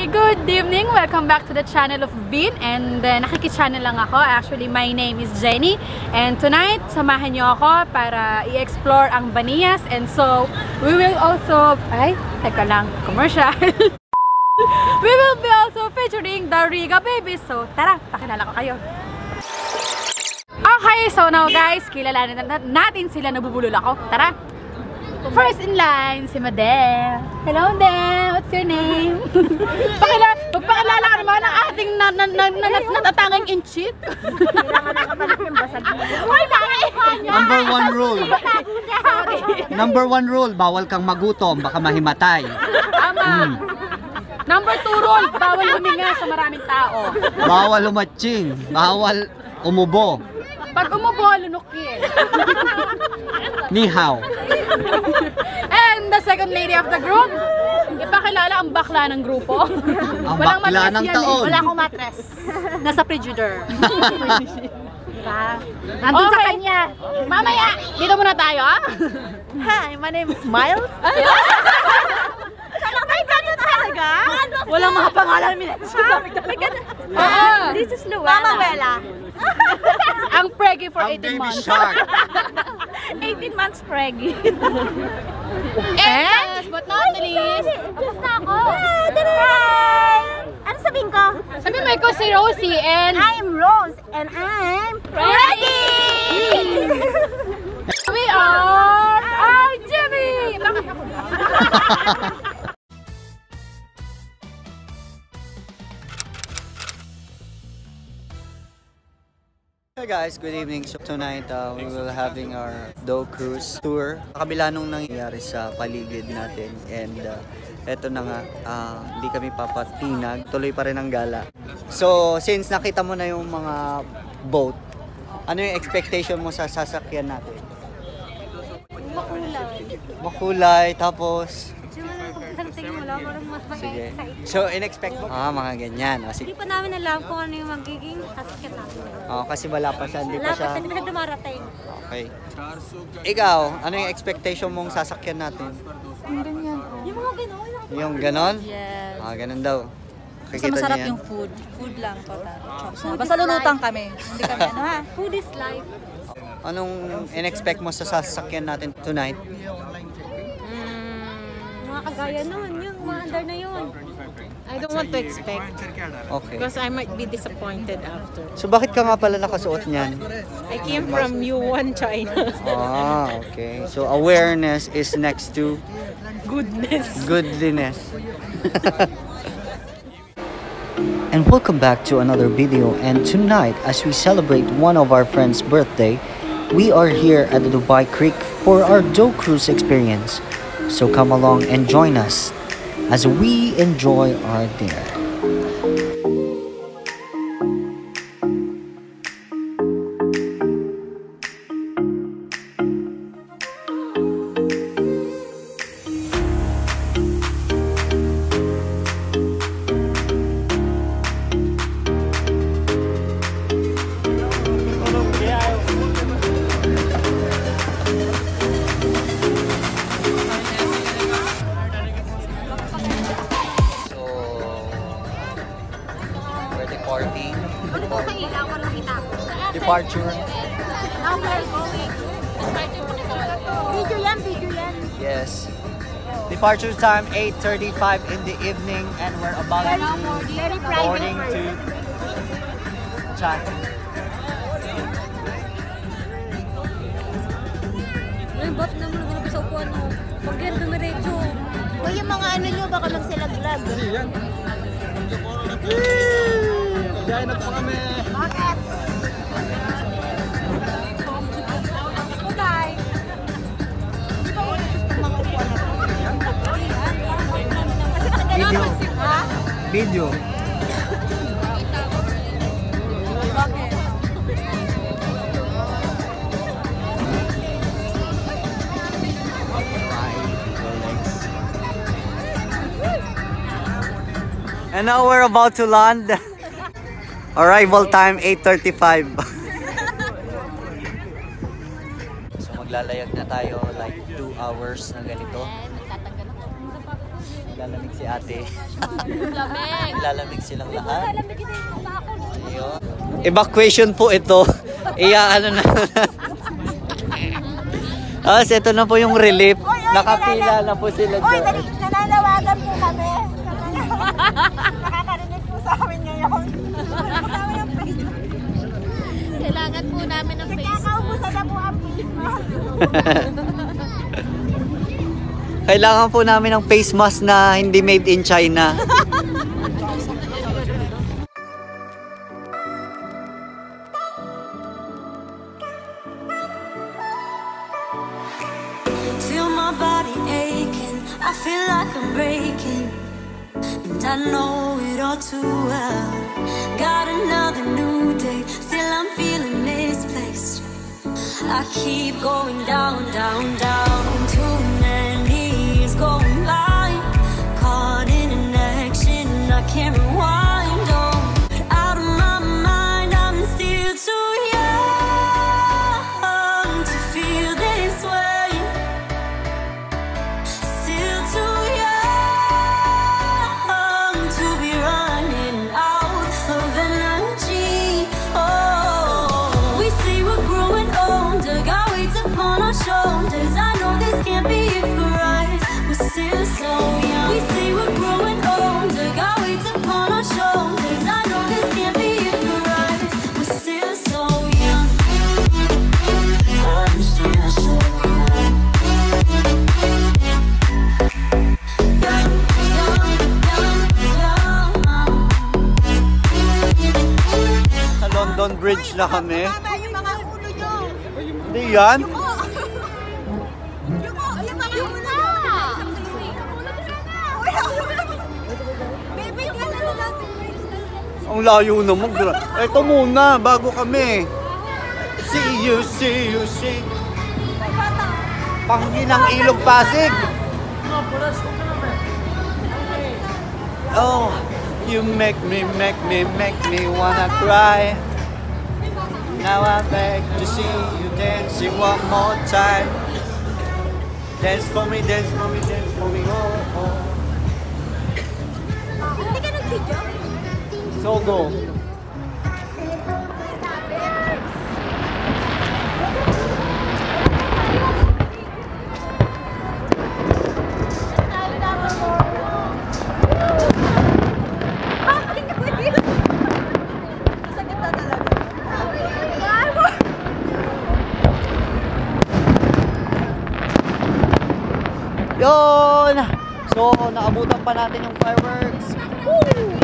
Good evening! Welcome back to the channel of Vin, and nakikichannel lang ako. Actually, my name is Jenny, and tonight, samahan nyo ako para i-explore ang Banias, and so, we will also... Ay, teka lang, commercial! We will be also featuring the Rigga Baby, so tara, pakilala ko kayo. Okay, so now guys, kilalanin natin sila, nabubulol ako. Tara! First in line, si Madel. Hello, Madel. What's your name? Pagpakilala ka naman ang ating natatangang inchit. Number one rule, bawal kang magutom, baka mahimatay. Tama. Number 2 rule, bawal huminga sa maraming tao. Bawal umatching, bawal umubo. Pag umubo, lunukin. Ni hao. And the second lady of the group, ipakilala ang bakla ng grupo. Ang bakla ng taon. Wala akong mattress. Nasa frigidaire. Diba? Nandun sa kanya. Mamaya, dito muna tayo, ah? Hi, my name is Miles. Walang mga pangalan, This is Luella. Mama Wella. Ang preggy for 18 months. 18 months preggy. And last but not the least, Tapos na ako. Hi! Ano sabihin ko? sabi mo ikaw si Rosie, and I'm Rose and I'm ready! We are Jimmy! Bakit ako ba? Hey guys, good evening. So tonight we will having our Dhow Cruise tour. Kabila nung nangyayari sa paligid natin, and eto na nga, hindi kami papatinag, tuloy pa rin ang gala. So since nakita mo na yung mga boat, ano yung expectation mo sa sasakyan natin? Makulay, tapos sige. So, in-expect mo? Mga ganyan. Hindi pa namin alam kung ano yung magiging sasakyan namin. Kasi wala pa siya, hindi pa siya. Wala pa siya dumarating. Okay. Ikaw, ano yung expectation mong sasakyan natin? Yung mga gano'n. Yung ganon? Yes. Ganon daw. Basta masarap yung food. Food lang total. Basta lulutang kami. Hindi kami ano ha. Food is life. Anong in-expect mo sa sasakyan natin tonight? Mga kagaya nun, yung mga under na yun. I don't want to expect Okay. because I might be disappointed after. So bakit ka nga pala nakasuot niyan? I came from Yuan, China. Okay. So awareness is next to goodliness. And welcome back to another video, and tonight as we celebrate one of our friends' birthday, we are here at the Dubai Creek for our Dhow Cruise experience. So come along and join us as we enjoy our dinner. Departure. Now we're going. Video yan. Yes. Departure time 8:35 in the evening, and we're about to boarding to China. Yung bot na muna sa upuan mo. Pag yan dumiretso. O yung mga ano nyo, baka magsilaglag. Diyan na po kami. Bakit? Video. And now we're about to land. Arrival time 8:35. So maglalayag na tayo like 2 hours na ganito. Naglalamig si ate. Lamig. Naglalamig silang lahat. Ayun. Evacuation po ito. Ano na. Ito na po yung relief. Nakapila na po sila dyan. Nananawagan po kami. Nakakarinig po sa amin ngayon. Kailangan po namin ng face mask. Kakaubusan na po ang face mask. Kailangan po namin ng face mask na hindi made in China. Feel my body aching, I feel like I'm breaking, and I know it all too well. Got another new day, still I'm feeling misplaced. I keep going down, down, down. Too many years going blind, caught in an action I can't rewind. Oh, out of my mind, I'm still too young to feel this way. Still too young to be running out of energy. Oh, we say we're growing older, got weights upon our shoulders. I know this can't be it for us, we're still so young. We say we're growing older, got weights upon our shoulders. I know this can't be it for us, we're still so young. I'm still so young. Young, young, young, young. Sa London Bridge na kami. Tama yung mga ulo nyo. Hindi yan. Yung mga ulo nyo. Baby, tingnan na natin. Ang layo naman. Ito muna, bago kami. See you, see you, see. Pangginang Ilog Pasig. Oh, you make me wanna cry. Now I beg to see you dancing one more time. Dance for me, dance for me, dance for me, oh, oh. Hindi ka nag-video? So go. Yun! So, naabutan pa natin yung fireworks. Woo!